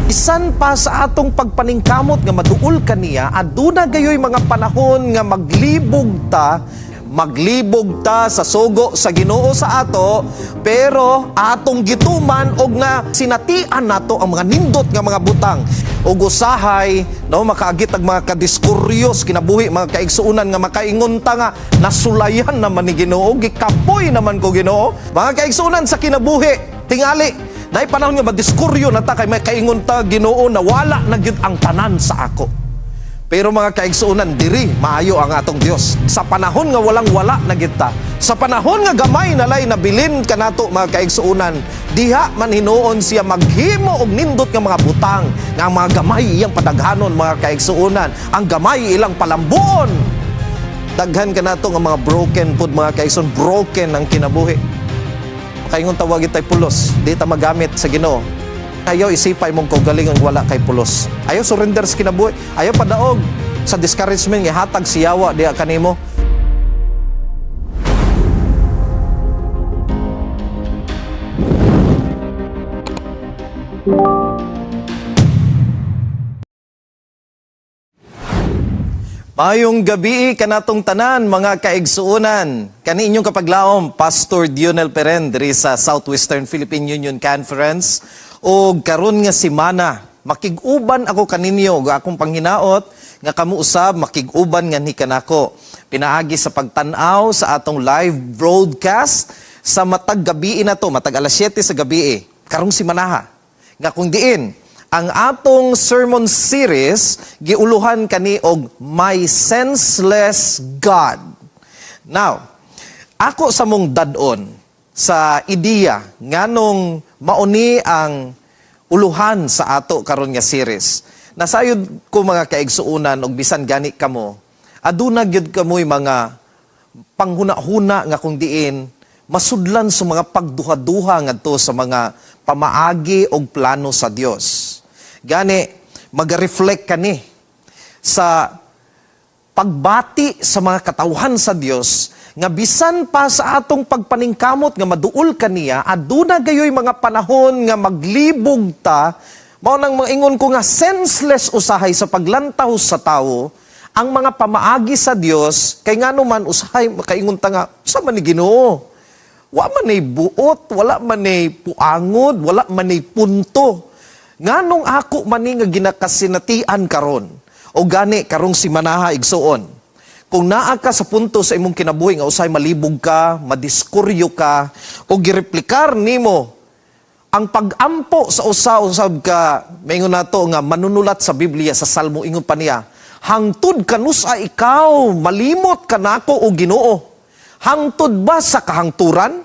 Isan pa sa atong pagpaningkamot nga maduol kaniya, aduna gayoy mga panahon nga maglibog ta sa sugo sa Ginoo sa ato, pero atong gituman og nga sinatian nato ang mga nindot nga mga butang ug usahay no makaagit ang mga kadiskuryos kinabuhi, mga kaigsuunan nga makaingon ta nga nasulayan naman ni Ginoo, gikapoy naman ko Ginoo. Mga kaigsuunan sa kinabuhi tingali nay panahon nga madiskuryo na ta kay may kaingon ta Ginoo na wala na gyud ang tanan sa ako. Pero mga kaigsuunan, diri maayo ang atong Dios. Sa panahon nga walang-wala na kita, sa panahon nga gamay nalay nabilin kanato mga kaigsuunan, diha man hinuon siya maghimo og nindot nga mga butang, nga ang mga gamay iyang padaghanon mga kaigsuunan, ang gamay ilang palambuon. Daghan kanato nga mga broken pud mga kaigsuunan, broken ang kinabuhi. Kaingon tawag itay pulos, di ta magamit sa Ginoo. Ayaw isipay mong kaugaling ang wala kay pulos. Ayaw surrender sa kinabuhi. Ayaw padaog sa discouragement nga hatag siyawa diha kanimo. Mayong gabi kanatong tanan mga kaigsuunan. Kani inyong kapaglaom, Pastor Dionel Peren diri sa Southwestern Philippine Union Conference. O karon nga semana, makig-uban ako kaninyo ug akong panghinaot nga kamo usab makig-uban nga ni kanako. Pinaagi sa pagtan-aw sa atong live broadcast sa matag gabi na to, matag alas 7 sa gabi karong semana nga kung diin ang atong sermon series giuluhan kani og My Senseless God. Now, ako sa mong dadon sa ideya nganong mauni ang uluhan sa ato karon nga series. Nasayod ko mga kaigsuunan og bisan gani kamo, aduna gyud kamoy mga panghuna-huna nga kung diin masudlan sa mga pagduha-duha ngadto sa mga pamaagi og plano sa Dios. Gani mag-reflect kani sa pagbati sa mga katawhan sa Dios nga bisan pa sa atong pagpaningkamot nga maduol kaniya, aduna gayoy mga panahon nga maglibog ta, mao nang maingon ko nga senseless usahay sa paglantaw sa tawo ang mga pamaagi sa Dios, kay ngano man usahay makaingon ta nga sa man ni Ginoo. Wa man nay buot, wala man nay puangod, wala man nay punto. Nganong ako man ni nga ginakasinatian karon o gani karong simanaha igsuon. Kung naa ka sa punto sa imong kinabuhi nga usay malibog ka, madiskuryo ka, o gireplikar nimo ang pag-ampo sa usab ka, maingon nato nga manunulat sa Biblia sa Salmo, ingon pa niya, hangtod kanusa ikaw, malimot ka nako o Ginoo. Hangtod ba sa kahangturan?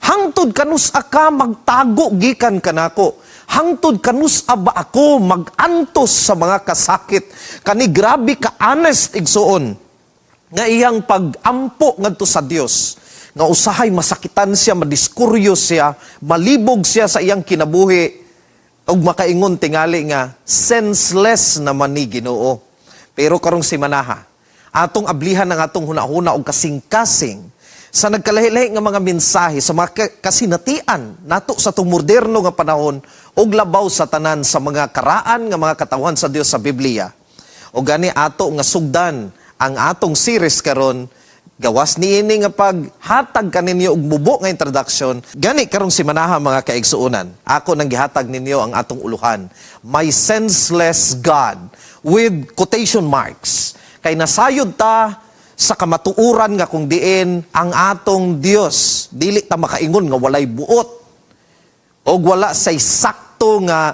Hangtod kanusa ka magtago gikan kanako. Hangtod kanusa ba ako magantos sa mga kasakit? Kani grabe ka honest igsuon nga iyang pag-ampo ngadto sa Dios, nga usahay masakitan siya, madiskuryo siya, malibog siya sa iyang kinabuhi, ug makaingon tingali nga senseless naman ni Ginoo. Pero karong semanaha, atong ablihan ng atong hunahuna og kasing-kasing sa nagkalahi-lahi nga mga mensahe sa mga kasinatian nato sa tong moderno nga panahon og labaw sa tanan sa mga karaan nga mga katawhan sa Dios sa Biblia. O gani ato nga sugdan ang atong series karon, gawas niini nga paghatag kaninyo og mubo nga introduction. Gani karong semanaha mga kaigsuunan, ako nang gihatag ninyo ang atong uluhan, My Senseless God, with quotation marks. Kay nasayod ta sa kamatuuran nga kung diin ang atong Dios dili ta makaingon nga walay buot o wala say sakto nga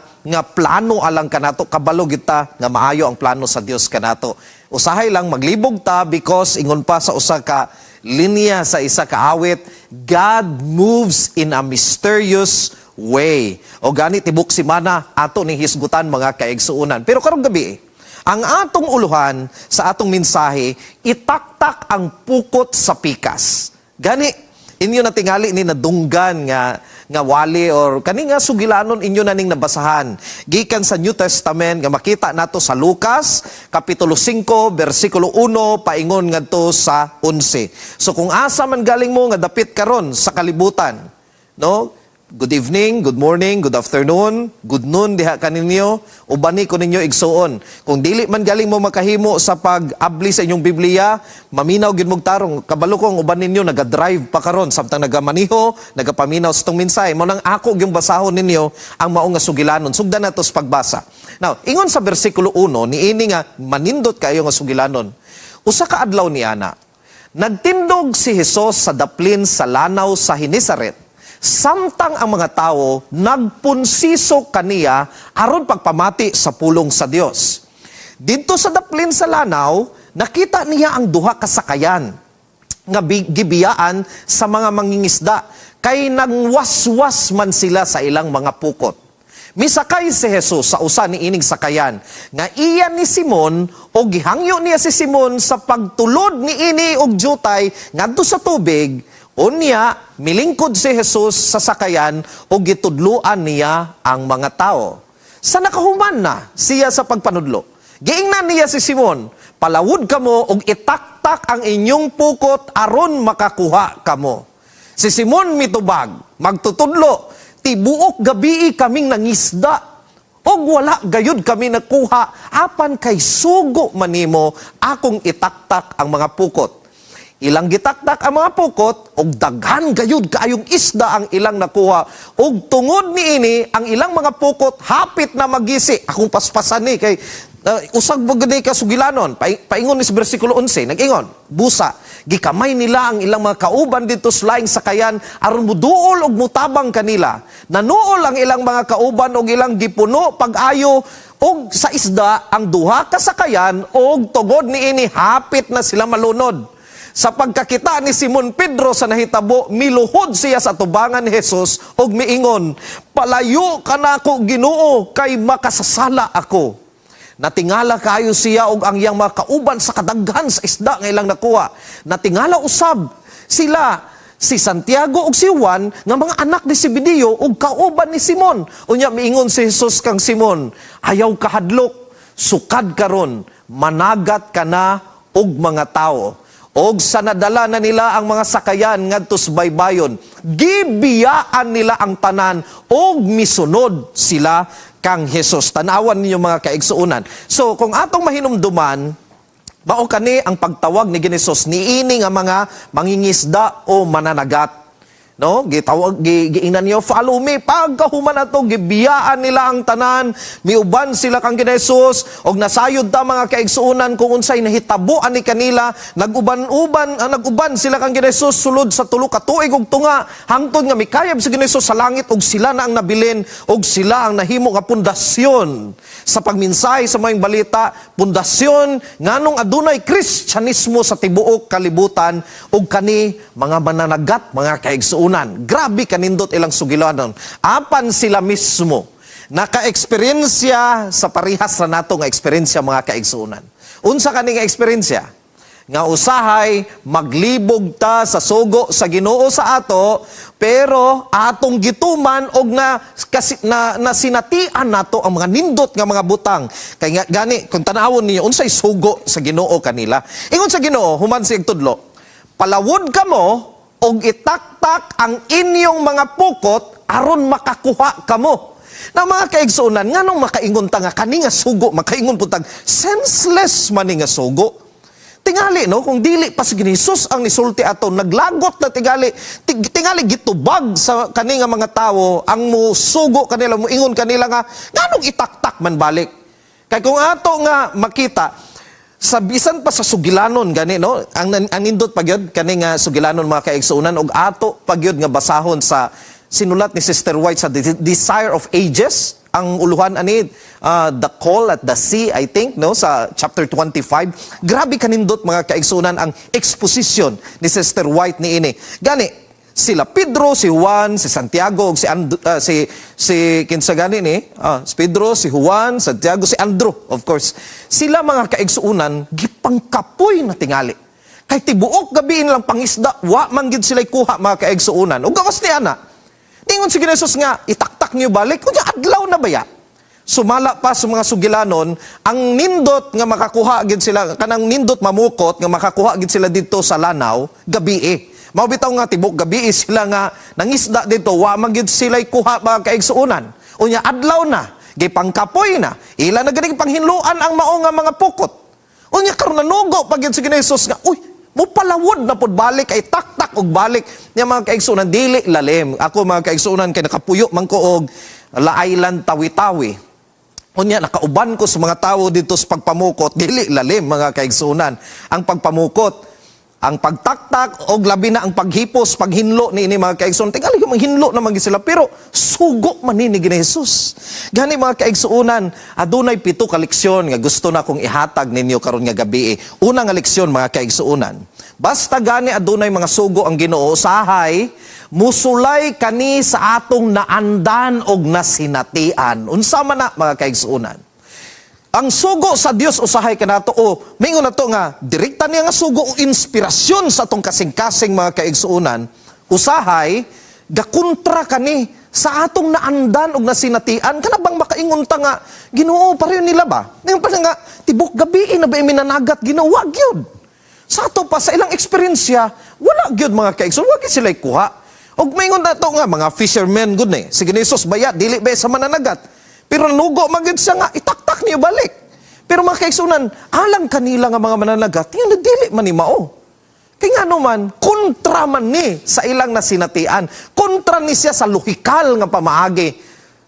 plano alang kanato, kabalo kita nga maayo ang plano sa Dios kanato. Usahay lang maglibog ta because ingon pa sa usa ka linya sa isa ka awit, God moves in a mysterious way. O gani tibok semana ato ning hisgutan mga kaigsuunan. Pero karong gabi, ang atong uluhan sa atong mensahe, itaktak ang pukot sa pikas. Gani, inyo na tingali ni nadunggan nga wali or kani nga sugilanon inyo na ning nabasahan. Gikan sa New Testament nga makita nato sa Lucas, Kapitulo 5, versikulo 1, paingon ngadto sa 11. So kung asa man galing mo nga dapit karon sa kalibutan, no? Good evening, good morning, good afternoon, good noon diha kaninyo, ubani ko ninyo igsuon. Kung dili man galing mo makahimo sa pag-abli sa inyong Biblia, maminaw gid mong tarong. Kabalo ko ang uban ninyo naga-drive pa karon samtang nagamaniho, nagapaminaw sa tong mensahe. Mo nang ako gyung basahon ninyo ang mao nga sugilanon. Sugdan nato sa pagbasa. Now, ingon sa bersikulo 1, niini nga manindot kayo nga sugilanon. Usa ka adlaw ni ana, nagtindog si Hesus sa daplin sa lanaw sa Genesaret. Samtang ang mga tao nagpunsiso kaniya aron pagpamati sa pulong sa Dios. Dito sa daplin sa lanaw, nakita niya ang duha ka sakayan nga gibiyaan sa mga mangingisda kay nangwaswas man sila sa ilang mga pukot. Misakay si Jesus sa usa ni ining sakayan nga iya ni Simon o gihangyo niya si Simon sa pagtulod ni ini og jutay ngadto sa tubig. Unya, milingkod si Jesus sa sakayan o gitudluan niya ang mga tao. Sa nakahuman na siya sa pagpanudlo. Giingnan niya si Simon, palawod kamo og itaktak ang inyong pukot aron makakuha kamo. Si Simon mitubag, magtutudlo, tibuok gabi kaming nangisda, og wala gayud kami nakuha, apan kay sugo manimo akong itaktak ang mga pukot. Ilang gitaktak ang mga pukot, og daghan gayud kaayong isda ang ilang nakuha. Og tungod ni ini, ang ilang mga pukot hapit na magisi. Akong paspasan ni, kay usag mo gani kasugilanon. Paingon ni sa bersikulo 11, nag-ingon, busa, gikamay nila ang ilang mga kauban dito sa laing sakayan, aron muduol og mutabang kanila. Nanuol ang ilang mga kauban og ilang gipuno pag-ayo, og sa isda ang duha ka sakayan, og tugod ni ini, hapit na sila malunod. Sa pagkakita ni Simon Pedro sa nahitabo, miluhod siya sa tubangan ni Jesus og miingon, palayo ka na ako Ginoo kay makasasala ako. Natingala kayo siya og ang iyang mga kauban sa kadaghan sa isda nga ilang nakuha. Natingala usab sila si Santiago ug si Juan nga mga anak ni Zebedeo ug kauban ni Simon. Unya miingon si Jesus kang Simon, ayaw kahadlok, sukad karon, managat ka na og mga tao. Og sa nadala na nila ang mga sakayan ngadto sa baybayon, gibiyaan nila ang tanan og misunod sila kang Hesus. Tanawan ninyo mga kaigsuunan. So kung atong mahinumduman, mao kani ang pagtawag ni Hesus niini nga mga mangingisda o mananagat. No, gitawag giingnan niyo, follow me. Pagkahuman ato gibiyaan nila ang tanan, miuban sila kang Hesus og nasayod ta mga kaigsuunan kung unsay nahitaboan ni kanila, naguban sila kang Hesus sulod sa tulo ka tuig ug tunga hangtod nga mikayab si Hesus sa langit og sila na ang nabilin og sila ang nahimo nga pundasyon sa pagminsay sa mga balita, pundasyon nganong adunay Kristyanismo sa tibuok kalibutan og kani mga mananagat mga kaigsuunan. Grabe kanindot ilang sugilanon. Apan sila mismo naka-eksperyensya sa parihas na nato nga eksperyensya mga kaigsuunan. Unsa kani nga eksperyensya? Nga usahay maglibog ta sa sugo sa Ginoo sa ato, pero atong gituman og na sinatian nato ang mga nindot nga mga butang. Kay nga gani kung tanawon niyo unsay sugo sa Ginoo kanila. Ingon sa Ginoo human sa igtudlo, palawod kamo og itaktak ang inyong mga pukot aron makakuha kamo. Na mga kaigsuunan, nganong makaingon ta nga kani nga sugo, makaingon putag senseless man nga sugo. Tingali no, kung dili pa si Jesus ang nisulti ato, naglagot na tingali gitubag sa kani nga mga tawo, ang musugo kanila, muingon kanila nga nganong itaktak man balik. Kay kung ato nga makita sa bisan pa sa sugilanon gani no, ang nindot pagyud kani nga sugilanon mga kaigsuunan og ato pagyud nga basahon sa sinulat ni Sister White sa Desire of Ages, ang uluhan ani The Call at the Sea, I think no, sa chapter 25. Grabe kanindot mga kaigsuunan ang exposition ni Sister White ni ini. Gani sila Pedro, si Juan, si Santiago, si kinsa gani ni, si Pedro, si Juan, Santiago, si Andrew, of course. Sila mga kaigsuunan gipangkapoy na tingali. Kay tibuok gabi lang pangisda, wa man gid sila kuha mga kaigsuunan. Ug gawas ni ana. Tingon si Jesus nga, itaktak niyo balik, kunya adlaw na baya. Sumala pa sa mga sugilanon, ang nindot nga makakuha gid sila, kanang nindot mamukot nga makakuha gid sila dito sa lanaw, gabi Mao bitaw nga tibok gabi sila nga nangisda dito, wa man gyud sila'y kuha mga kaigsuonan. Unya adlaw na, gipangkapoy na, ila na ganing panghinluan ang mao nga mga pukot. Unya karon nanugo pag gyud si Jesus nga, uy, mo palawod na pod balik ay taktak og balik niya mga kaigsuonan dili lalim. Ako mga kaigsuonan kay nakapuyo man ko og laaylan tawi-tawi. Unya nakauban ko sa mga tawo dito sa pagpamukot, dili lalim mga kaigsuonan. Ang pagpamukot, ang pagtaktak o labi na ang paghipos, paghinlo ni ini mga kaigsuonan. Tingali yung hinlo naman sila, pero sugo man ni Jesus. Gani mga kaigsuonan, adunay 7 ka leksyon nga gusto na kong ihatag ninyo karon nga gabi. Una nga leksyon mga kaigsuonan. Basta gani adunay mga sugo ang Ginoo, usahay musulay kani sa atong naandan og nasinatian. Unsa man na mga kaigsuonan. Ang sugo sa Dios usahay kanato o mingon nato nga direkta niya nga sugo o inspirasyon sa atong kasing-kasing mga kaigsuonan, usahay gakontra kani sa atong naandan og nasinatian. Kana bang makaingon ta nga Ginoo pareho nila ba? Ngayon pa nga tibok gabi na ba minanagat Ginoo wa gyud. Sa ato pa sa ilang eksperyensya wala gyud mga kaigsuonan, wa gyud sila kuha. Og mingon nato nga mga fishermen gud ni. Si Jesus baya dili ba sa mananagat. Pero nanugo magid siya nga, itaktak niyo balik. Pero mga kaigsuonan, alang kanila nga mga mananagat, yung nadili man ni mao. Kaya nga naman, kontra man ni sa ilang nasinatian. Kontra ni siya sa lohikal nga pamaagi.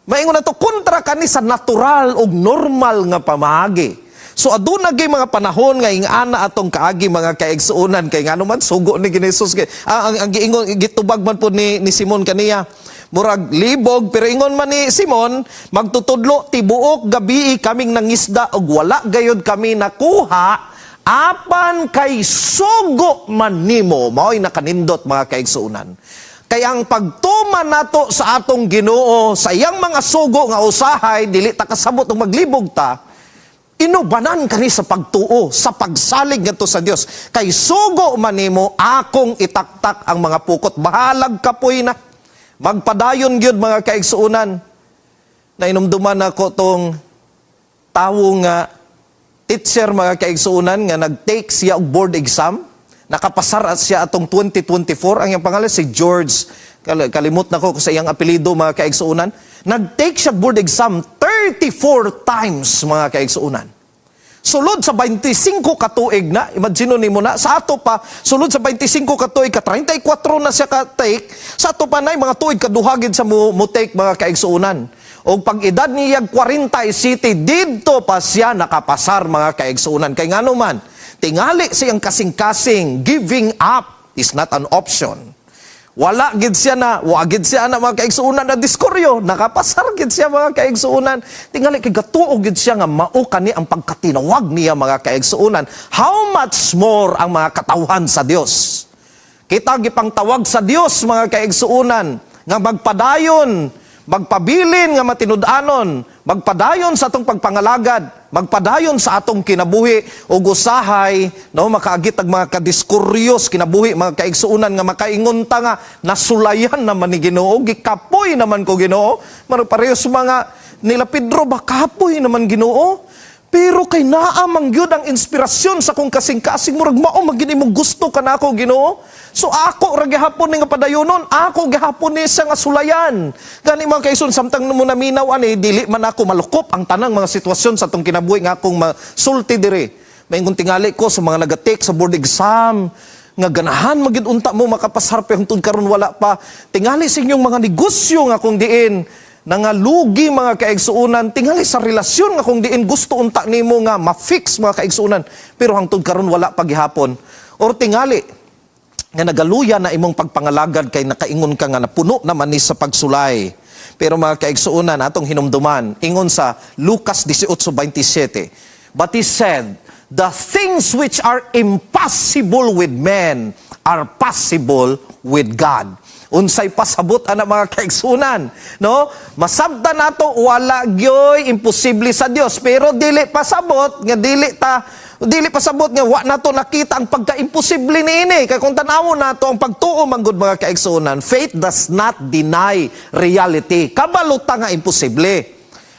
Maingon na to, kontra kani sa natural o normal nga pamaagi. So aduna gyud mga panahon nga ingana atong kaagi mga kaigsuonan kay ngano man sugo ni Jesus kay ang giingon gitubag man po ni Simon kaniya murag libog pero ingon man ni Simon magtutudlo tibuok gabi kaming nangisda og wala gayud kami nakuha apan kay sugo man nimo mao'y nakanindot mga kaigsuonan. Kaya ang pagtuman nato sa atong Ginoo sa iyang mga sugo nga usahay dili ta kasabot og maglibog ta. Inubanan kani sa pagtuo, sa pagsalig ngadto sa Dios. Kay sugo man nimo akong itaktak ang mga pukot. Bahalag kapoy na. Magpadayon gyud mga kaigsuonan. Nainumduman ako tong tawo nga teacher mga kaigsuonan nga nag-take siya og board exam. Nakapasar siya atong 2024. Ang iyang pangalan si George. Kalimot na ko sa iyang apelido mga kaigsuonan. Nag-take siya board exam 34 times mga kaigsuonan. Sulod sa 25 katuig na, imagine nimo na, sa ato pa, sulod sa 25 katuig, ka 34 na siya ka-take, sa ato pa na mga tuig kaduhagid sa mo-take mga kaigsuonan. O pag edad niya 40 city, dito pa siya nakapasar mga kaigsuonan. Kay nga naman, tingali siyang kasing-kasing, giving up is not an option. Wala gid siya na, wagid siya na mga kaigsuonan na diskoryo, nakapasar gid siya mga kaigsuonan. Tingali kay gatuo gid siya nga mao kani ang pagkatinawag niya mga kaigsuonan. How much more ang mga katawhan sa Dios? Kita gipang tawag sa Dios mga kaigsuonan nga magpadayon, magpabilin nga matinud-anon, magpadayon sa atong pagpangalagad, magpadayon sa atong kinabuhi ug usahay no makaagit ang mga kadiskuryos kinabuhi mga kaigsuonan nga makaingon ta nga nasulayan naman ni Ginoo gikapoy naman ko Ginoo parehas mga nila Pedro ba kapoy naman Ginoo pero kay naa man gyud ang inspirasyon sa kong kasing-kasing murag mao magini mo gusto kanako Ginoo. So ako ra gihapon ni nga padayonon, ako gihapon ni siya nga sulayan. Gani mga kaigsuon samtang mo naminaw ani dili man ako malukop ang tanang mga sitwasyon sa atong kinabuhi nga akong masulti diri. Maingon tingali ko sa mga nagatik sa board exam nga ganahan magid unta mo makapasar pa hangtod karon wala pa. Tingali sa inyong mga negosyo nga kung diin nangalugi mga kaigsuonan, tingali sa relasyon nga kung diin gusto unta nimo nga ma-fix mga kaigsuonan pero hangtod karon wala pa gihapon. Or tingali nga nagaluya na imong pagpangalagad kay nakaingon ka nga napuno naman ni sa pagsulay. Pero mga kaigsuonan atong hinumduman ingon sa Lucas 18:27. But he said, the things which are impossible with men are possible with God. Unsay pasabot ana mga kaigsuonan, no? Masabtan nato wala gyoy imposible sa Dios, pero dili pasabot nga dili pasabot nga wa nato nakita ang pagka-imposible niini. Kay kung tan-awon nato ang pagtuo manggod mga kaigsuonan, faith does not deny reality. Kabaluta nga imposible.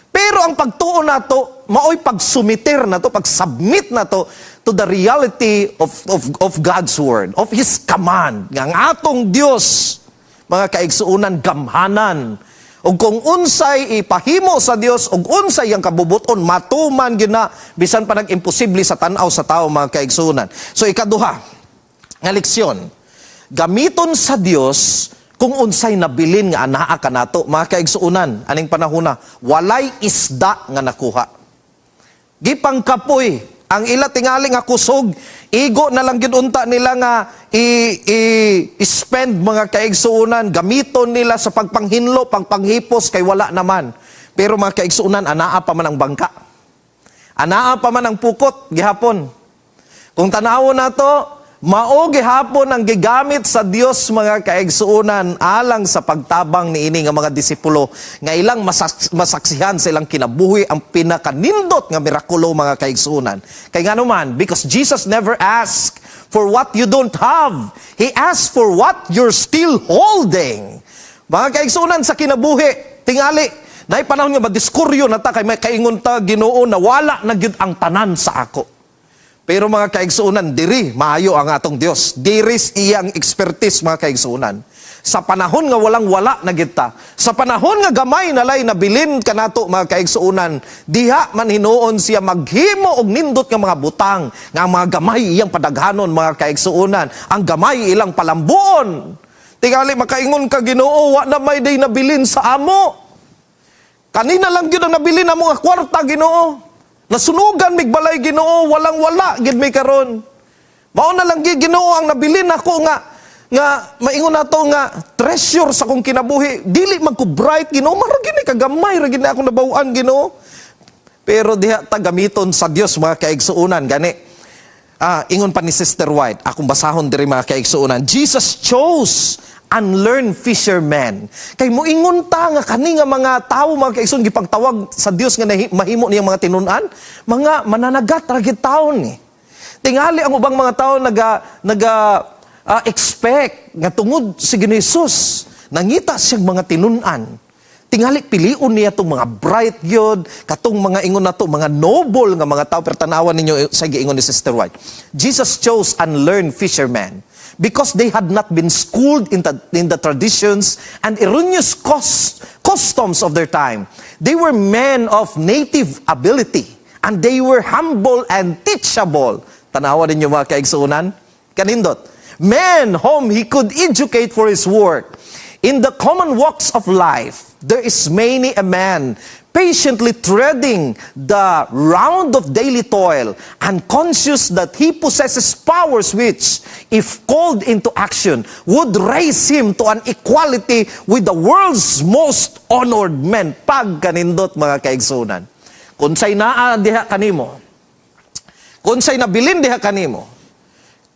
Pero ang pagtuon nato, maoy pagsumiter nato, pagsubmit nato to the reality of God's word, of His command. Nga ang atong Dios, mga kaigsuunan, gamhanan. O kung unsay ipahimo sa Dios, o unsay ang kabubuton, matuman gina, bisan pa nag-imposible sa tanaw sa tao, mga kaigsuunan. So ikaduha, nga leksyon, gamiton sa Dios kung unsay nabilin nga anaa ka nato, mga kaigsuunan, aning panahona, walay isda nga nakuha. Gipang kapoy, ang ila tingali nga kusog, igo na lang gyud unta nila nga i-spend, mga kaigsuunan, gamiton nila sa pagpanghinlo, pagpanghipos, kay wala naman. Pero mga kaigsuunan, anaa pa man ang bangka. Anaa pa man ang pukot, gihapon. Kung tanawon nato, mao gihapon ang gigamit sa Dios, mga kaigsuunan, alang sa pagtabang niini nga mga disipulo nga ilang masaksihan sa ilang kinabuhi ang pinakanindot nga mirakulo, mga kaigsuunan. Kay nga naman, because Jesus never asked for what you don't have. He asked for what you're still holding. Mga kaigsuunan, sa kinabuhi, tingali, naay panahon nga madiskuryo na ta, kay may kaingon ta, Ginoo, na wala na gyud ang tanan sa ako. Pero mga kaigsuunan, diri, maayo ang atong Dios. Diris iyang expertise, mga kaigsuunan. Sa panahon nga walang-wala na kita, sa panahon nga gamay nalay nabilin kanato, mga kaigsuunan, diha man hinuon siya maghimo og nindot nga mga butang, nga mga gamay iyang padaghanon, mga kaigsuunan, ang gamay ilang palambuon. Tingali makaingon ka, Ginoo, wa na may day nabilin sa amo. Kanina lang gyud ang nabilin na mga kwarta, Ginoo. Nasunugan migbalay, Ginoo, walang-wala gid may karon. Mao na lang gid, Ginoo, ang nabilin ako nga maingon nato nga treasure sa kong kinabuhi. Dili man ko bright, Ginoo, maragin ni kagamay, ragin na ako nabawan, Ginoo. Pero diha ta gamiton sa Dios, mga kaigsuunan, gani. Ingon pa ni Sister White, akong basahon diri, mga kaigsuunan. Jesus chose unlearned fishermen. Kay moingon ta nga kani nga mga tawo, mga kaigsuon, gipagtawag sa Dios nga mahimo niyang mga tinunan, mga mananagat ra gid tawo ni. Tingali ang ubang mga tawo expect nga tungod si Jesus nangita siyang mga tinunan. Tingali piliun niya itong mga bright yod, katong mga ingon na to, mga noble nga mga tao. Pero tanawan ninyo sa giingon ni Sister White. Jesus chose unlearned fishermen because they had not been schooled in the traditions and erroneous customs of their time. They were men of native ability and they were humble and teachable. Tanawan ninyo, mga kaigsuunan. Kanindot. Men whom he could educate for his work. In the common walks of life, there is many a man patiently treading the round of daily toil and conscious that he possesses powers which, if called into action, would raise him to an equality with the world's most honored men. Pag kanindot, mga kaigsunan. Kung sa'y naa diha kanimo, kung sa'y nabilin diha kanimo,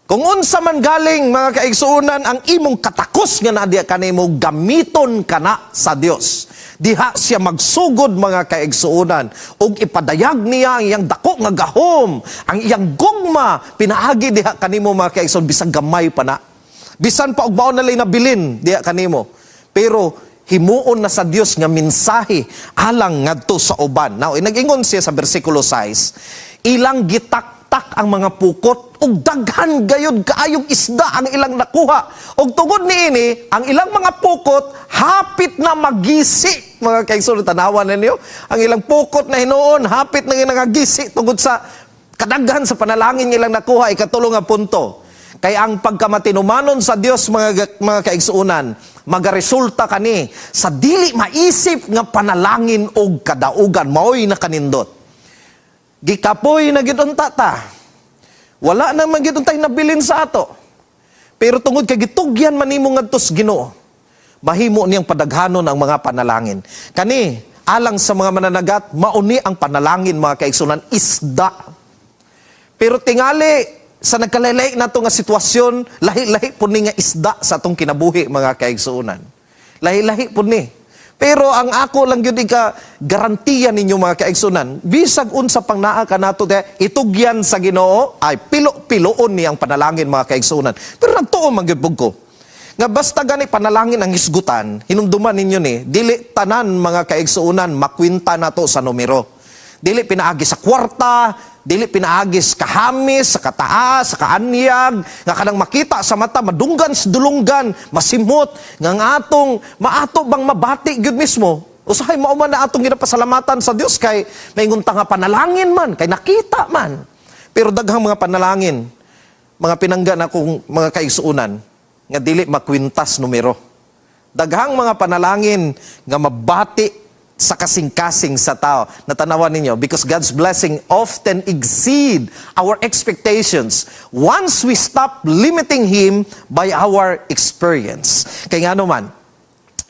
kung unsa man galing, mga kaigsuunan, ang imong katakos nga na diha kanimo, gamiton kana sa Dios. Diha siya magsugod, mga kaigsuunan, ug ipadayag niya ang iyang dako nga gahom, ang iyang gugma, pinaagi diha kanimo, mga kaigsuunan, bisan gamay pa na. Bisan pa og baon nalay nabilin diha kanimo. Pero himuon na sa Dios nga mensahe alang ngadto sa uban. Now, nag-ingon siya sa bersikulo 6, ilang gitaktak ang mga pukot ug daghan gayud kaayong isda ang ilang nakuha. Ug tungod niini, ang ilang mga pukot hapit na magisi. Mga kaigsunan, tanawan ninyo, ang ilang pukot na hinuon hapit na nagagisi tungod sa kadaghan sa panalangin nilang nakuha. Ikatulo nga punto. Kay ang pagkamatinumanon sa Dios, mga kaigsuunan, magaresulta kani sa dili maisip nga panalangin og kadaugan, maoy na kanindot. Gikapoy na gid unta ta. Wala na man gid untay nabilin sa ato. Pero tungod kay gitugyan man nimo ngadtos Ginoo, mahimo niyang padaghanon ang mga panalangin. Kani alang sa mga mananagat, mauni ang panalangin, mga kaigsunan, isda. Pero tingali sa nagkalaylay nato nga sitwasyon, lahi-lahi po ni nga isda sa atong kinabuhi, mga kaigsunan. Lahi-lahi po ni. Pero ang ako lang yun garantiya ninyo, mga kaigsunan, bisag unsa pang naa ka nato, itugyan sa Ginoo, ay pilo-piloon niyang panalangin, mga kaigsunan. Pero nagtuon man gyud ko. Nga basta gani panalangin ang hisgutan, hinumduman ninyo ni, dili tanan mga kaigsuunan, makwinta na to sa numero. Dili pinaagi sa kwarta, dili pinaagi sa kahamis, sa kataas, sa kaanyag, nga kanang makita sa mata, madunggan sa dulunggan, masimot, nga atong, maato bang mabati gyud mismo. Usahay mauman na atong ginapasalamatan sa Dios kay maingunta nga panalangin man, kay nakita man. Pero daghang mga panalangin, mga pinangga na kong mga kaigsuunan, nga dili makwintas numero. Daghang mga panalangin nga mabati sa kasing-kasing sa tao. Natanawan ninyo, because God's blessing often exceed our expectations once we stop limiting Him by our experience. Kaya nga naman,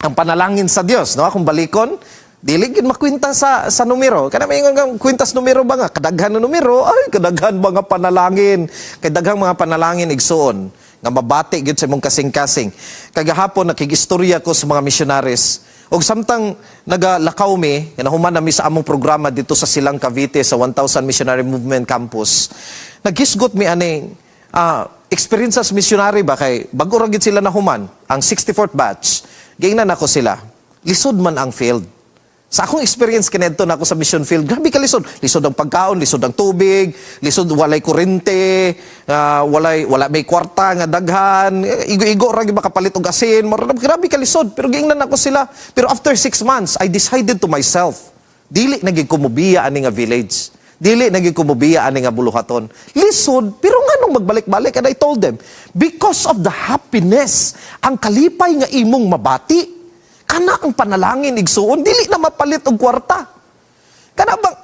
ang panalangin sa Dios, no? Kung balikon, dili gid makwinta sa numero. Kana may nga kwintas numero ba nga? Kadaghan na numero, ay kadaghan mga panalangin. Kay daghang mga panalangin igsuon nga mabati gyud sa imong kasing-kasing. Kagahapon nakigistorya ko sa mga missionaries. Og samtang nagalakaw mi, nahuman na mi sa among programa dito sa Silang Cavite sa 1,000 Missionary Movement Campus. Naghisgot mi ani experiences missionary ba kay bago ra gid sila nahuman ang 64th batch. Gingnan ako sila. Lisod man ang field. Sa akong experience kinedto na ako sa mission field, grabe ka lisod. Lisod ang pagkaon, lisod ang tubig, lisod walay kurente, wala may kwarta nga daghan, igo-igo ra gyud makapalit og asin, grabe ka lisod. Pero giingnan ako sila. Pero after 6 months, I decided to myself, dili na gyud ko mobiya ani nga village. Dili na gyud ko mobiya ani nga buluhaton. Lisod, pero nganong magbalik-balik? And I told them, because of the happiness, ang kalipay nga imong mabati, kana ang panalangin igsuon, dili na mapalit og kwarta. Kana bang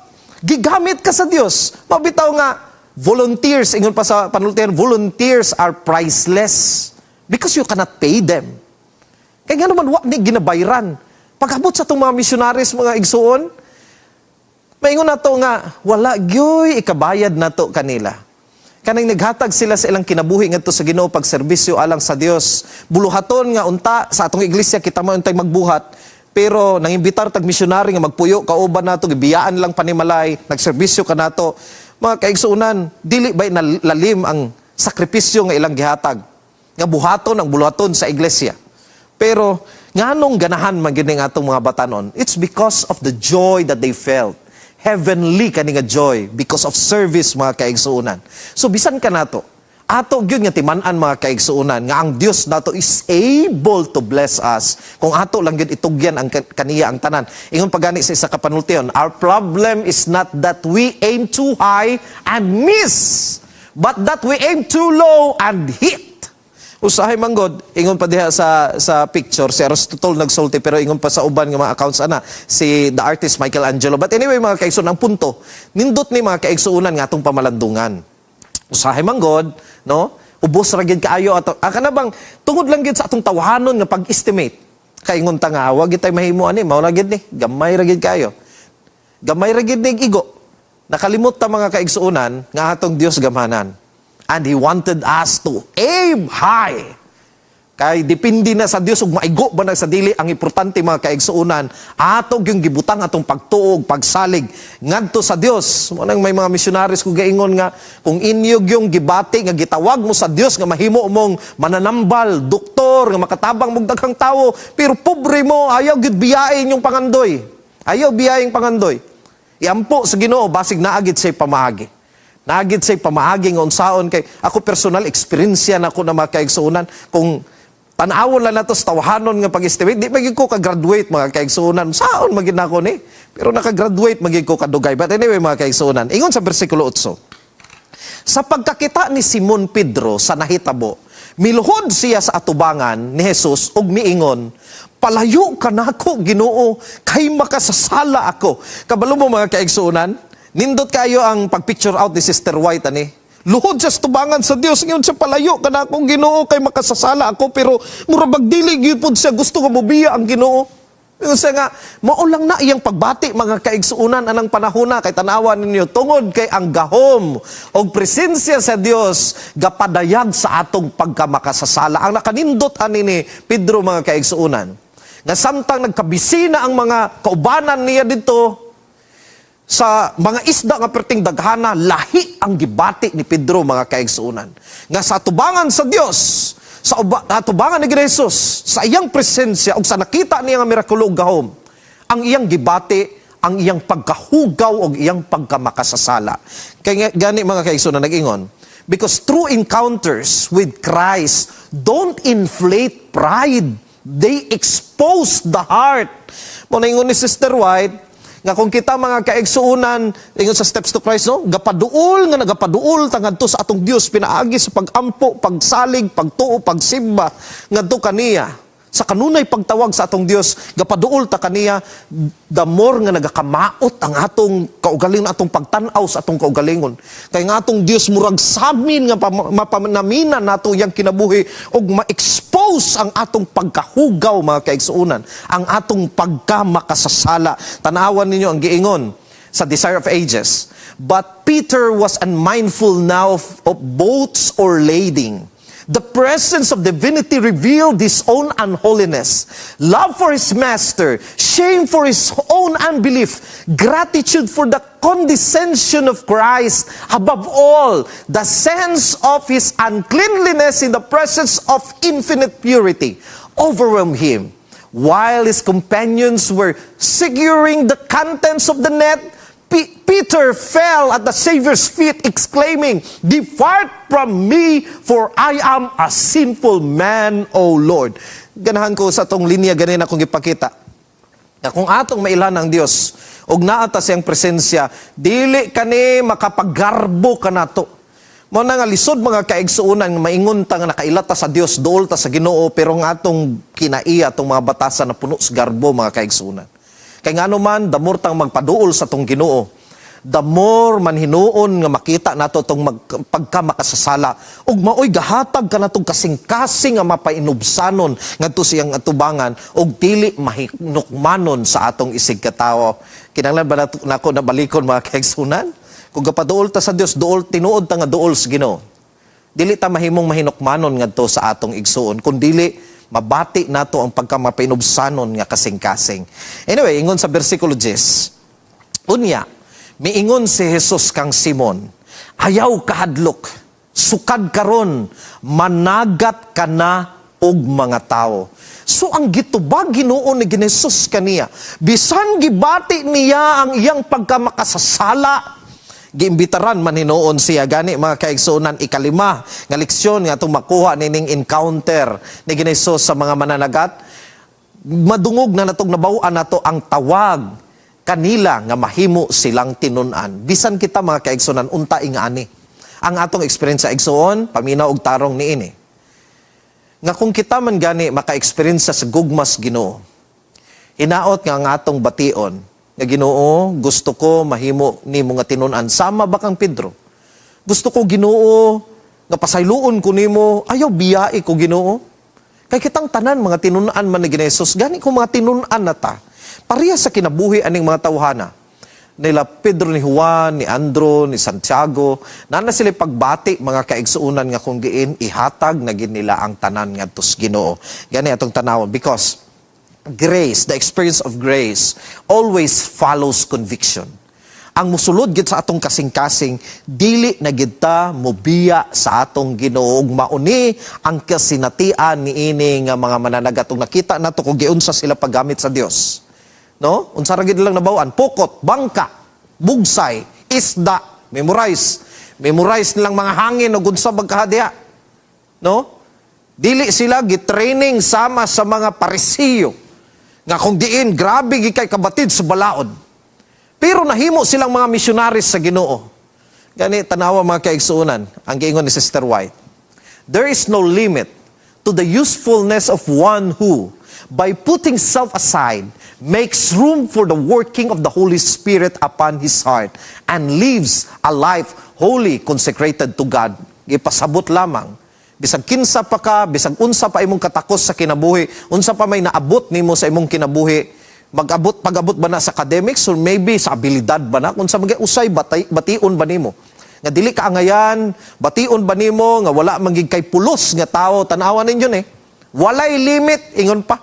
gigamit ka sa Dios? Mabitaw nga volunteers, ingon pa sa panultian, volunteers are priceless because you cannot pay them. Kaya nga naman wa ni ginabayran. Pag-abot sa itong mga missionaries, mga igsuon, maingon na to nga, wala gyoy ikabayad na to kanila. Kanang naghatag sila sa ilang kinabuhi ngadto sa Ginoo pagserbisyo alang sa Dios. Buluhaton nga unta sa atong iglesia kita mo untay magbuhat. Pero nangimbitar tag missionary nga magpuyo kauban nato gibiyaan lang panimalay, nagserbisyo ka nato. Mga kaigsuunan, dili ba lalim ang sakripisyo nga ilang gihatag nga buhaton ang buluhaton sa iglesia. Pero nganong ganahan man gid atong mga batanon? It's because of the joy that they felt. Heavenly kani nga joy because of service mga kaigsuunan. So bisan ka nato, ato gyud nga timan-an mga kaigsuunan nga ang Dios nato is able to bless us kung ato lang gyud itugyan ang kaniya ang tanan. Ingon pagani sa isa ka panultiyon, our problem is not that we aim too high and miss, but that we aim too low and hit. Usahay manggod, ingon pa diha sa picture, si Aristotle nagsulti, pero ingon pa sa uban nga mga accounts ana, si the artist Michelangelo. But anyway, mga kaigsuunan, ang punto, nindot ni mga kaigsuunan nga atong pamalandungan. Usahay manggod, no? Ubos ra gid kaayo ato. Kana bang tungod lang gid sa atong tawhanon nga pag-estimate. Kay ingon ta nga, wag gid tay mahimo ani, mao ra gid ni, gamay ra gid kayo. Gamay ra gid ning igo. Nakalimot ta mga kaigsuunan nga atong Dios gamanan. And He wanted us to aim high. Kay depende na sa Dios ug maigo ba na sa dili ang importante mga kaigsuunan. Atog yung gibutang atong pagtuog, pagsalig ngadto sa Dios. Mo nang may mga missionaries ko gaingon nga kung inyo yung gibati nga gitawag mo sa Dios nga mahimo mong mananambal, doktor nga makatabang mong daghang tawo, pero pobre mo ayaw gid biyain yung pangandoy. Ayaw biyaing pangandoy. Iampo sa Ginoo basig naagid say pamaagi. Nagid say pamaagi nga unsaon kay ako personal experience yan ako na mga kaigsuunan kung tanawon lang nato sa tawhanon nga pag-estimate di magig ko ka-graduate mga kaigsuunan saon magid nako ni pero naka-graduate magig ko kadugay. But anyway mga kaigsuunan, ingon sa bersikulo 8, sa pagkakita ni Simon Pedro sa nahitabo, miluhod siya sa atubangan ni Jesus ug miingon, palayo ka nako Ginoo kay makasasala ako. Kabalo mo mga kaigsuunan, nindot kayo ang pag-picture out ni Sister White ani. Luhod siya sa tubangan sa Dios, ngayon siya palayo kana akong Ginoo kay makasasala ako, pero murabag dili gyud pud siya gusto nga mobiya ang Ginoo. Kasi nga mao lang na iyang pagbati mga kaigsuunan anang panahona kay tanawan ninyo tungod kay ang gahom og presensya sa Dios gapadayag sa atong pagkamakasasala. Ang nakanindot ani ni Pedro mga kaigsuunan nga samtang nagkabisina ang mga kaubanan niya dito sa mga isda nga perting daghana, lahi ang gibati ni Pedro mga kaigsuunan. Nga sa tubangan sa Dios, sa atubangan ni Jesus, sa iyang presensya, o sa nakita niya nga mirakulo gahom, ang iyang gibati, ang iyang pagkahugaw o iyang pagkamakasasala. Kaya gani mga kaigsunan nag-ingon, because true encounters with Christ don't inflate pride. They expose the heart. Muna ingon ni Sister White, nga kung kita mga kaigsuunan, ingon sa Steps to Christ, no? Nagapaduol, tangadto sa atong Dios, pinaagi sa pagampo, pagsalig, pagtuo, pagsimba, ngadto kaniya. Sa kanunay pagtawag sa atong Dios, gapaduol ta kaniya, the more nga nagakamaot ang atong kaugalingon, atong pagtanaw sa atong kaugalingon. Kaya nga atong Dios murag samin nga mapanaminan nato yang kinabuhi og ma-expose ang atong pagkahugaw mga kaigsuunan, ang atong pagkamakasasala. Tanawan ninyo ang giingon sa Desire of Ages. But Peter was unmindful now of boats or lading. The presence of divinity revealed his own unholiness, love for his master, shame for his own unbelief, gratitude for the condescension of Christ, above all, the sense of his uncleanliness in the presence of infinite purity overwhelmed him. While his companions were securing the contents of the net, Peter fell at the Savior's feet, exclaiming, "Depart from me, for I am a sinful man, O Lord." Ganahan ko sa tong linya ganina akong ipakita. Na kung atong mailan ang Dios, og naata siyang presensya, dili kani makapaggarbo kanato. Mo na nga lisod mga kaigsuunan, maingon ta nga nakailata sa Dios, duol ta sa Ginoo, pero nga atong kinaiya atong mga batasan na puno sa garbo mga kaigsuunan. Kaya nga naman, the more tang magpaduol sa tong Ginoo, the more man hinuon nga makita nato tong pagkamakasasala, ug maoy gahatag ka natong kasing-kasing nga mapainubsanon ngadto siyang atubangan, ug dili mahinukmanon sa atong isig katawo. Kinahanglan ba nako na balikon mga kaigsunan? Kung gapaduol ta sa Dios, duol tinuod ta nga duol sa Ginoo. Dili ta mahimong mahinukmanon ngadto sa atong igsuon, kun dili mabati nato ang pagkamapinubsanon nga kasing-kasing. Anyway, ingon sa versikulo 10, unya, miingon si Jesus kang Simon, ayaw kahadlok, sukad karon, managat ka na og mga tao. So ang gitubag Ginoo ni Jesus kaniya, bisan gibati niya ang iyang pagkamakasasala, giimbitaran man hinuon siya gani mga kaigsuonan, ikalima nga leksyon nga itong makuha nining encounter ni Hesus sa mga mananagat, madungog na natong nabawaan nato ang tawag kanila nga mahimo silang tinunan. Bisan kita mga kaigsuonan unta ingani ang atong experience sa igsuon, paminaw og tarong niini nga kung kita man gani maka-experience sa gugmas Ginoo, hinaot nga ang atong bation nga Ginoo, gusto ko mahimo nimo nga tinunan. Sama ba kang Pedro? Gusto ko Ginoo nga pasayloon ko nimo, ayaw biyai ko Ginoo. Kay kitang tanan mga tinunan man ni Hesus, gani ko mga tinunan na ta. Pareha sa kinabuhi aning mga tawhana. Nila Pedro, ni Juan, ni Andrew, ni Santiago, nana sila pagbati mga kaigsuunan nga kung giin ihatag na nila ang tanan ngadto sa Ginoo. Gani atong tanawon because grace, the experience of grace, always follows conviction. Ang musulod gid sa atong kasing-kasing, dili na gid ta mobiya sa atong Ginoo, ug mauni ang kasinatian niini nga mga mananagat ug nakita nato kung giunsa sila paggamit sa Dios. No? Unsa ra gid lang nabaw-an, pukot, bangka, bugsay, isda, memorize nilang mga hangin ug unsa magkahadya. No? Dili sila gitraining sama sa mga parisiyo nga kung diin, grabe gikay kabatid sa balaod. Pero nahimo silang mga missionaries sa Ginoo. Gani, tanawa mga kaigsuunan, ang giingon ni Sister White, there is no limit to the usefulness of one who, by putting self aside, makes room for the working of the Holy Spirit upon his heart and lives a life wholly consecrated to God. Ipasabot lamang. Bisag kinsa pa ka, bisag unsa pa imong katakos sa kinabuhi, unsa pa may naabot nimo sa imong kinabuhi, pag-abot ba na sa academics or maybe sa abilidad ba na, unsa magay usay bation ba nimo? Nga dili ka angayan, bation ba nimo nga wala magig kay pulos nga tao, tanawan ninyo ni. Walay limit ingon pa.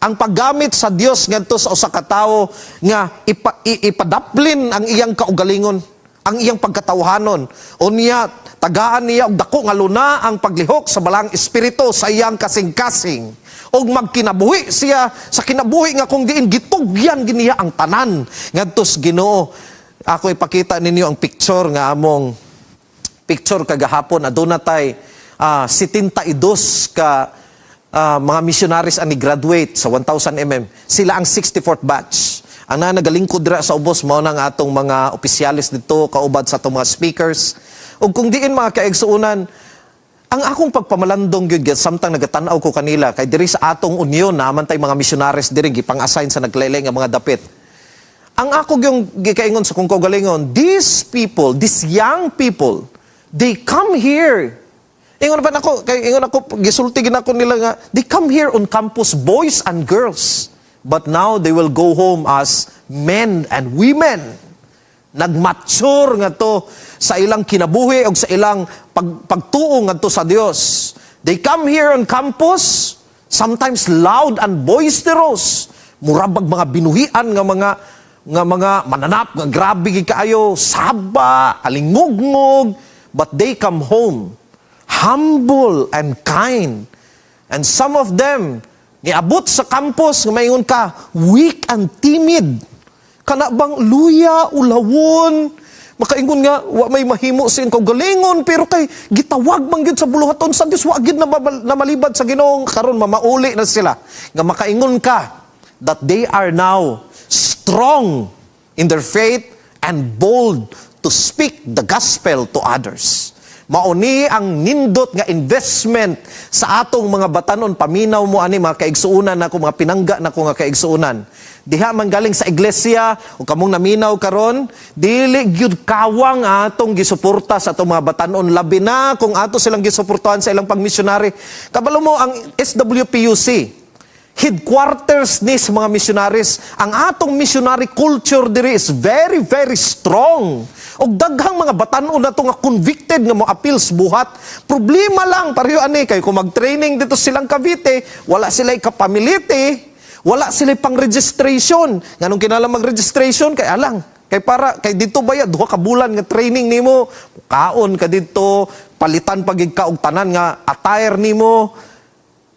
Ang paggamit sa Dios ngadto sa usa ka tawo nga ipadaplin ang iyang kaugalingon. ang iyang pagkatawhanon. Unya, tagaan niya og dako nga luna ang paglihok sa balang espiritu sa iyang kasing-kasing. Og magkinabuhi siya sa kinabuhi nga kung diin gitugyan giniya ang tanan ngadtos Ginoo. Ako ipakita ninyo ang picture nga among picture kagahapon. Aduna tay 72 ka mga missionaries ani graduate sa 1,000 mm. Sila ang 64th batch. Ang nagalingkod dira sa ubos mao nang atong mga opisyalis dito kaubad sa atong mga speakers. Ug kung diin mga kaigsuunan, ang akong pagpamalandong gyud samtang nagatanaw ko kanila kay diri sa atong union naman tay mga missionaries diri gipang-assign sa naglaylay nga mga dapit. Ang ako yung gikaingon sa kong kaugalingon, these people, these young people, they come here. Ingon pa nako, kay ingon ako gisulti ginako nila nga, they come here on campus, boys and girls. But now they will go home as men and women. Nagmature nga to sa ilang kinabuhi o sa ilang pagtuo nga to sa Dios. They come here on campus, sometimes loud and boisterous. Murabag mga binuhian nga mga mananap, nga grabe kaayo, saba, alingugmog. But they come home, humble and kind. And some of them, niabot sa campus, nga mayon ka, weak and timid. Kana bang luya, ulawon, makaingon nga, wa may mahimo siyang kaugalingon, pero kay gitawag man gyud sa buluhaton sa Dios, wa gyud na malibad sa Ginoo, karon mamauli na sila. Nga makaingon ka, that they are now strong in their faith and bold to speak the gospel to others. Mauni ang nindot nga investment sa atong mga batanon. Paminaw mo ani mga kaigsuunan nako, mga pinangga nako nga kaigsuunan. Diha man galing sa iglesia o kamong naminaw karon, dili gyud kawang atong gisuporta sa atong mga batanon, labi na kung ato silang gisuportahan sa ilang pagmisyonary. Kabalo mo ang SWPUC, headquarters ni sa mga missionaries. Ang atong missionary culture diri is very, very strong. Og daghang mga batan-on na to nga convicted nga mo appeals buhat. Problema lang, pareho ani, kay kung mag-training dito silang Cavite, wala sila kapamiliti, wala sila pang registration. Nganong kinala mag-registration, kay alang. Kay dito ba ya, 2 ka bulan nga training nimo, kaon ka dito, palitan pagig ka og tanan nga attire nimo.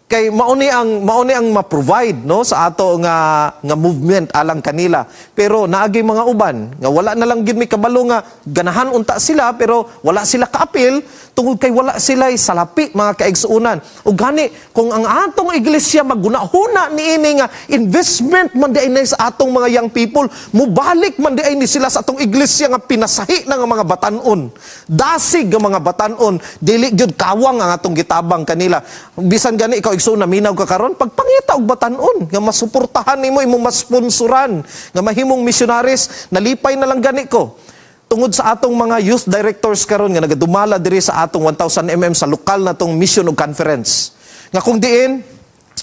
Kay mauni ang ma-provide no sa ato nga movement alang kanila, pero naagi mga uban nga wala na lang gid may kabalo nga ganahan unta sila pero wala sila kaapil tungod kay wala sila salapi mga kaigsuunan. Ug gani kung ang atong iglesia magunahuna niini nga investment man di ay sa atong mga young people, mubalik man di ay ni sila sa atong iglesia nga pinasahi na nga mga batan-on, dasig nga mga batan-on, dili gyud kawang ang atong gitabang kanila. Bisan gani ikaw so naminaw ka karon, pagpangita og batan-on nga masuportahan nimo, imong masponsoran nga mahimong missionaries, nalipay na lang gani ko tungod sa atong mga youth directors karon nga nagadumala diri sa atong 1,000 mm sa lokal na tong mission ug conference nga kung diin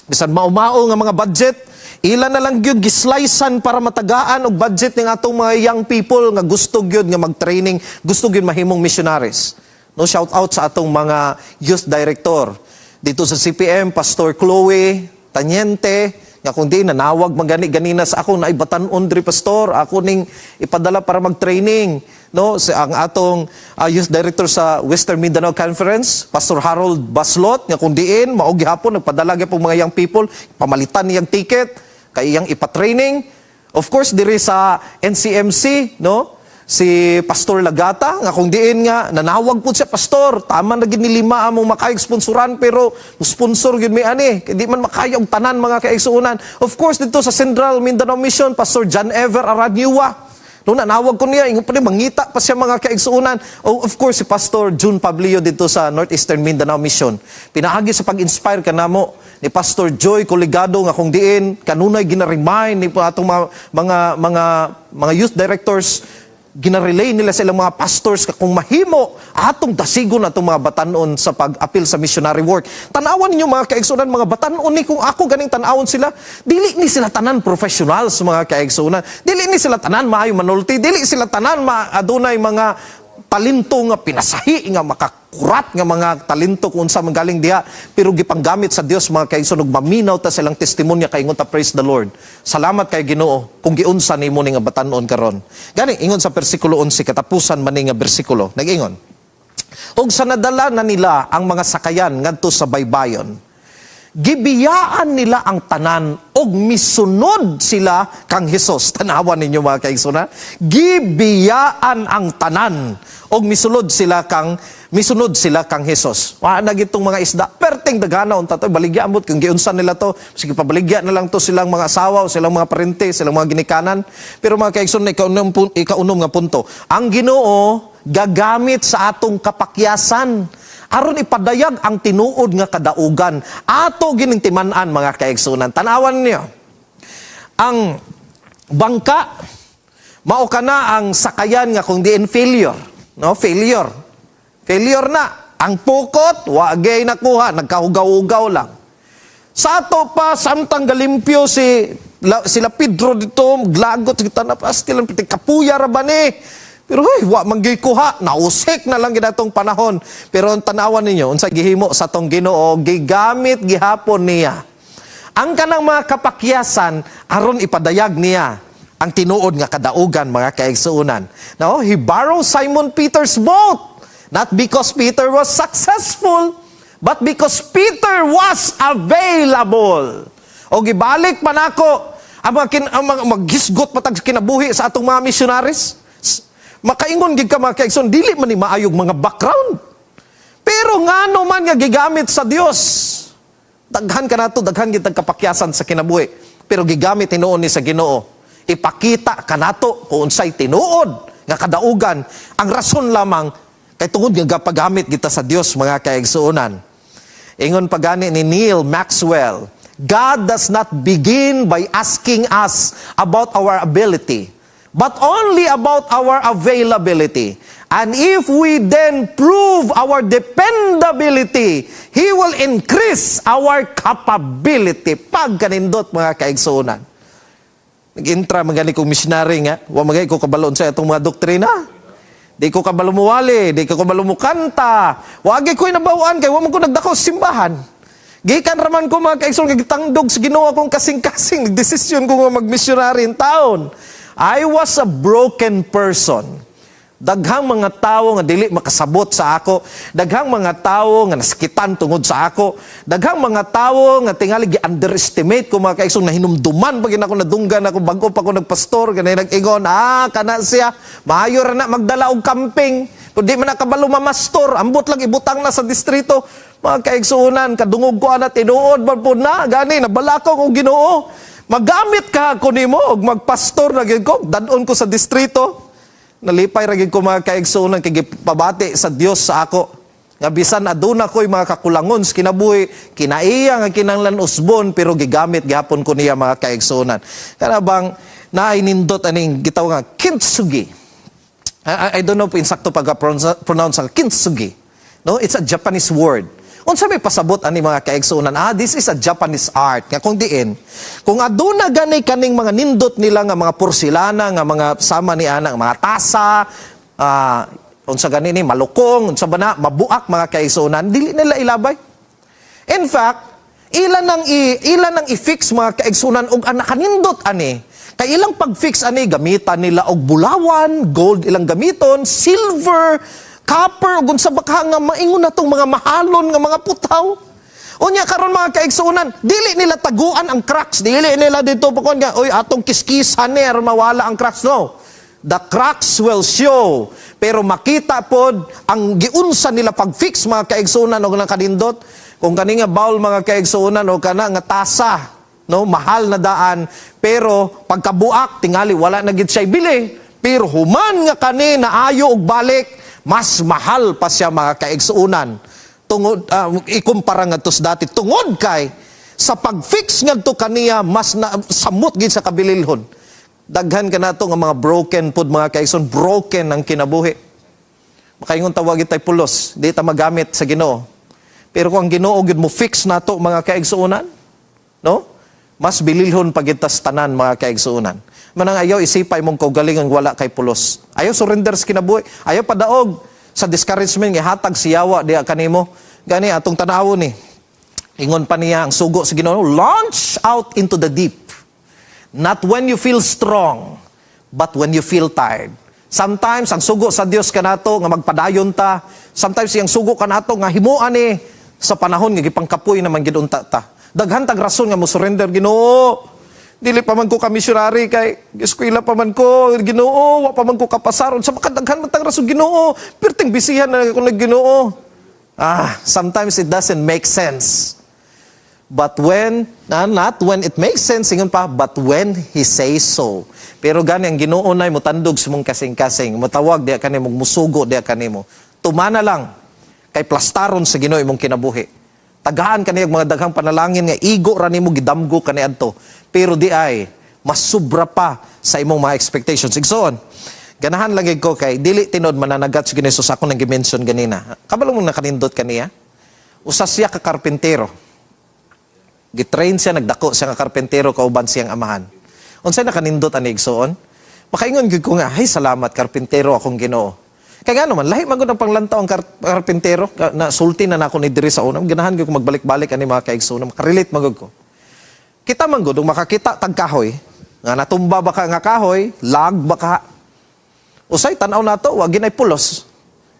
bisan mao-mao nga mga budget, ilan na lang gyud gislicean para matagaan og budget ning atong mga young people nga gusto gyud nga mag-training, gusto gyud mahimong missionaries. No, shout out sa atong mga youth director dito sa CPM, Pastor Chloe Tanyente, nga kung di nanawag ganina sa ako na ibatan-on diri pastor, ako ning ipadala para mag-training, no, ang atong youth director sa Western Mindanao Conference, Pastor Harold Baslot, nga kung diin mao gihapon nagpadala gyud mga young people, pamalitan niyang ticket kay iyang ipa-training. Of course diri sa NCMC, no, si Pastor Lagata, nga kung diin nga, nanawag po siya, Pastor, tama na gid ni 5 among makayag sponsoran, pero sponsor gid may ani, di man makayag tanan mga kaigsuunan. Of course, dito sa Central Mindanao Mission, Pastor John Ever Aranyua, no, nanawag ko niya, ingon pa niya, mangita pa siya mga kaigsuunan. Of course, si Pastor June Pablio dito sa Northeastern Mindanao Mission. Pinaagi sa pag-inspire ka namo ni Pastor Joy Coligado, nga kung diin, kanunay gina-remind ni atong mga youth directors, ginarelay nila sa ilang mga pastors kung mahimo atong dasigon atong mga batanon sa pag-apil sa missionary work. Tanawan ninyo mga kaigsunan, mga batanon ni kung ako ganing tanawon sila, dili ni sila tanan professionals mga kaigsunan, dili ni sila tanan maayo manulti, dili sila tanan adunay mga talento nga pinasahi nga kurat nga mga talento kung unsa man galing diha, pero gipanggamit sa Dios mga kaigsoon, ug maminaw ta silang testimonya kay ingon ta, praise the Lord. Salamat kay Ginoo kung giunsa nimo ni nga batan-on karon. Gani ingon sa bersikulo 11 katapusan man ni nga bersikulo, nag-ingon, ug sa nadala na nila ang mga sakayan ngadto sa baybayon, gibiyaan nila ang tanan og misunod sila kang Hesus. Tanawan ninyo mga kaigsoon, gibiyaan ang tanan og misunod sila kang Hesus. Wa na gitong mga isda, perting dagana unta to, baligya amot kung giunsan nila to, sige pabaligya na lang to silang mga asawa, silang mga parente, silang mga ginikanan. Pero mga kaigsoon, ikaunom nga punto, ang Ginoo gagamit sa atong kapakyasan aron ipadayag ang tinuod nga kadaugan ato gining timan-an mga kaigsunan. Tanawan niyo, ang bangka mao kana ang sakayan nga kung diin failure, no? Failure na. Ang pukot wa gay nakuha, nagkahugaw-ugaw lang. Sa ato pa samtang galimpyo sila Pedro dito, glagot kita na pastilan piti kapuya ra ba ni. Pero wa manggay kuha, nausik na lang ginatong panahon. Pero ang tanawan ninyo, unsa gihimo sa tong Ginoo, gigamit gihapon niya ang kanang mga kapakyasan aron ipadayag niya ang tinuod nga kadaugan mga kaigsuunan. Now, he borrowed Simon Peter's boat, not because Peter was successful, but because Peter was available. O gibalik pa nako ang mga maghisgot patag kinabuhi sa atong mga missionaries. Makaingon gid ka mga kaigsoon, dili man ni maayog mga background. Pero ngano man nga gigamit sa Dios. Daghan ka nato, daghan gid kapakyasan sa kinabuhi. Pero gigamit tinuod ni sa Ginoo. Ipakita ka nato kung unsay tinuod nga kadaugan. Ang rason lamang kay tungod nga pagamit kita sa Dios mga kaigsuonan. Ingon pagani ni Neil Maxwell, God does not begin by asking us about our ability, but only about our availability. And if we then prove our dependability, He will increase our capability. Pag kanindot mga kaigsuunan. Nag-intra magani kong missionary nga, wa magay ko kabalon sa itong mga doktrina. Di ko kabalo muwali, di ko kabalo mukanta. Wagi ko'y nabawaan kay wa man ko nagdako sa simbahan. Gikan raman ko mga kaigsuunan, gitangdog sa Ginoo akong kasing-kasing, nagdesisyon ko nga mag-missionary in town. I was a broken person. Daghang mga tawo nga dili makasabot sa ako. Daghang mga tawo nga nasakitan tungod sa ako. Daghang mga tawo nga tingali gi-underestimate ko mga kaigsoon, nahinumduman pag ako nadunggan ako bago pa ako nagpastor, ganay nag-ingon, kana siya, maayo ra na magdala og camping. Kung di man nakabalo mamastor, ambot lang ibutang na sa distrito. Mga kaigsuunan, kadungog ko ana tinuod man pud na, gani nabala ko og Ginoo. Magamit ka ko nimo og magpastor na gyud ko, dadon ko sa distrito. Nalipay ra gyud ko mga kaigsuonan kay gipabati sa Dios sa ako. Nga bisan aduna ko'y mga kakulangon sa kinabuhi, kinaiya nga kinanglan usbon pero gigamit gihapon ko niya mga kaigsuonan. Kana bang nainindot aning gitawag nga kintsugi. I don't know po insakto pag-pronounce ang kintsugi. No, it's a Japanese word. Unsa may pasabot ani mga kaigsuonan, this is a Japanese art. Nga kung diin, kung aduna gani kaning mga nindot nila nga mga porselana, nga mga sama ni ana, mga tasa, unsa gani ni malukong, unsa ba na mabuak mga kaigsuonan, dili nila ilabay. In fact, ilan nang i-fix mga kaigsuonan og ana kanindot ani. Kay ilang pag-fix ani gamitan nila og bulawan, gold ilang gamiton, silver, copper, ug unsa baka nga maingon na tong mga mahalon nga mga putaw. Unya karon mga kaigsuonan, dili nila taguan ang cracks, dili nila dito pakon nga, oy atong kiskisan ni aron mawala ang cracks. No. The cracks will show. Pero makita pod ang giunsa nila pag-fix mga kaigsuonan og nakadindot. Kung kani nga bowl mga kaigsuonan o kana nga tasa, no, mahal na daan, pero pagkabuak tingali wala na gid siya bili. Pero human nga kani naayo og balik, mas mahal pa siya mga kaigsuunan. Tungod, ikumpara nga tos dati, tungod kay, sa pag-fix nga to kaniya, mas samot gid sa kabililhon. Daghan ka na to nga mga broken pod mga kaigsuon, broken ang kinabuhi. Makaingon tawag itay pulos, di ta magamit sa Ginoo. Pero kung ang Ginoo gid mo fix na to mga kaigsuunan, no? Mas bililhon pagitas tanan mga kaigsuunan. Manang ayaw isipay mong kaugalingan wala kay pulos. Ayaw surrender sa kinabuhi. Ayaw padaog sa discouragement nga hatag siyawa diha kanimo. Gani atong tanawo ni. Ingon pa niya ang sugo sa Ginoo, launch out into the deep. Not when you feel strong, but when you feel tired. Sometimes ang sugo sa Dios kanato nga magpadayon ta. Sometimes yang sugo kanato nga himuan ni sa panahon nga gipangkapoy naman gid unta ta. Daghan tag rason nga mo surrender Ginoo. Dili pa man ko ka missionary kay eskwela pa man ko Ginoo, wa pa man ko kapasaron sa makadaghan man tag rason Ginoo. Perting bisihan na ako nag Ginoo. Sometimes it doesn't make sense. But when, not when it makes sense, ingon pa, but when He says so. Pero gani ang Ginoo nay mutandog sa mong kasing-kasing, mutawag diha kanimo, musugo diha kanimo. Tumana lang kay plastaron sa Ginoo imong kinabuhi. Tagaan kaniyang mga daghang panalangin nga igo ra nimo gidamgo kaniadto. Pero di ay mas sobra pa sa imong mga expectations. Igsoon. Ganahan lang ko kay dili tinod mananagat sa Ginoo sa ako nang gi-mention ganina. Kabalo mo nakanindot kaniya? Usa siya ka karpentero. Gitrain siya, nagdako siya nga karpentero kauban siyang amahan. Unsay nakanindot ani igsoon? Makaingon gyud ko nga, "Hay salamat karpentero akong Ginoo." Kay ngano man lahi man gud ang panglantaw ang karpentero na sulti na nako ni diri sa unam. Ganahan gyud ko magbalik-balik ani mga kaigsoon, makarelate man gud ko. Kita man gud makakita tag kahoy nga natumba ba ka nga kahoy, lag ba ka. Usay tan-aw nato, wa ginay pulos.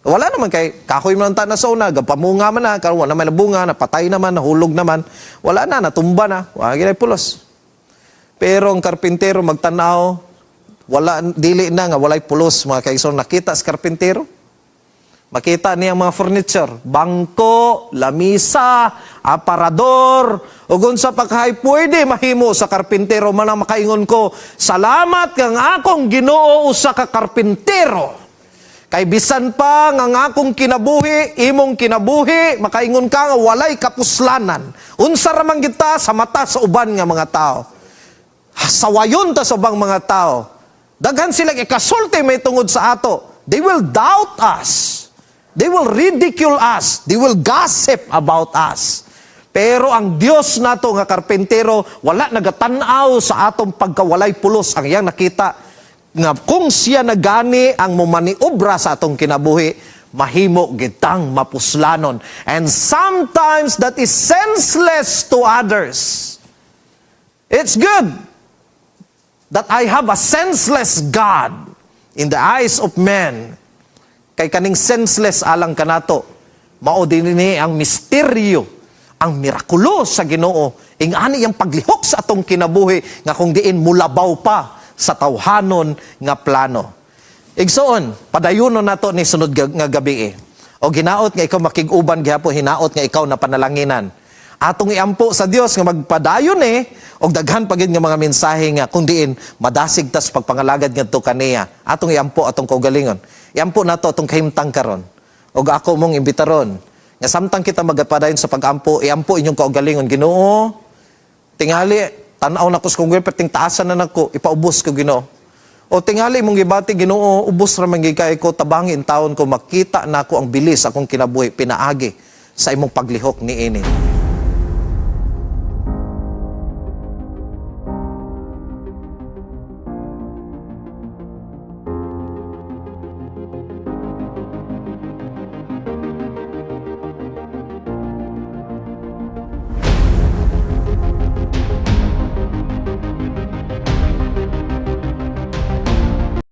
Wala naman kay kahoy man ta na sa una, gapamunga man na, karon wala naman bunga, napatay naman, nahulog naman. Wala na, natumba na, wa ginay pulos. Pero ang karpintero magtanaw, wala dili na nga walay pulos mga kaigsoon. Nakita sa karpintero, makita niya ang mga furniture, bangko, lamisa, aparador, ug unsa pa kay pwede mahimo sa karpintero man ang makaingon ko, salamat kang akong Ginoo usa ka karpintero. Kay bisan pa nga akong kinabuhi, imong kinabuhi, makaingon ka nga walay kapuslanan. Unsa ra man kita sa mata sa uban nga mga tao. Sawayon ta sa ubang mga tao. Daghan sila ikasulti may tungod sa ato. They will doubt us. They will ridicule us. They will gossip about us. Pero ang Dios nato nga karpentero, wala nagatanaw sa atong pagkawalay pulos. Ang iyang nakita nga kung siya nagani ang mumaniobra sa atong kinabuhi, mahimo gitang mapuslanon. And sometimes that is senseless to others. It's good that I have a senseless God in the eyes of men. Kay kaning senseless alang kanato, mao dinhi ang misteryo, ang mirakulo sa Ginoo. Ingani ang paglihok sa atong kinabuhi nga kung diin mulabaw pa sa tawhanon nga plano. Igsoon, padayunon nato ni sunod nga gabi. O ginaot nga ikaw makig-uban gihapon, hinaot nga ikaw na panalanginan. Atong iampo sa Dios nga magpadayon og daghan pa gid nga mga mensahe nga kung diin madasig tas pagpangalagad ngadto kaniya. Atong iampo atong kaugalingon. Iampo nato atong kahimtang karon. Og ako mong imbitaron nga samtang kita magpadayon sa pagampo, iampo inyong kaugalingon. Ginoo, tingali tanaw na ko sa kong perting taasan na nako, ipaubos ko Ginoo. O tingali mong gibati Ginoo, ubos ra man gikay ko tabangin taon ko makita na ako ang bilis akong kinabuhi pinaagi sa imong paglihok niini.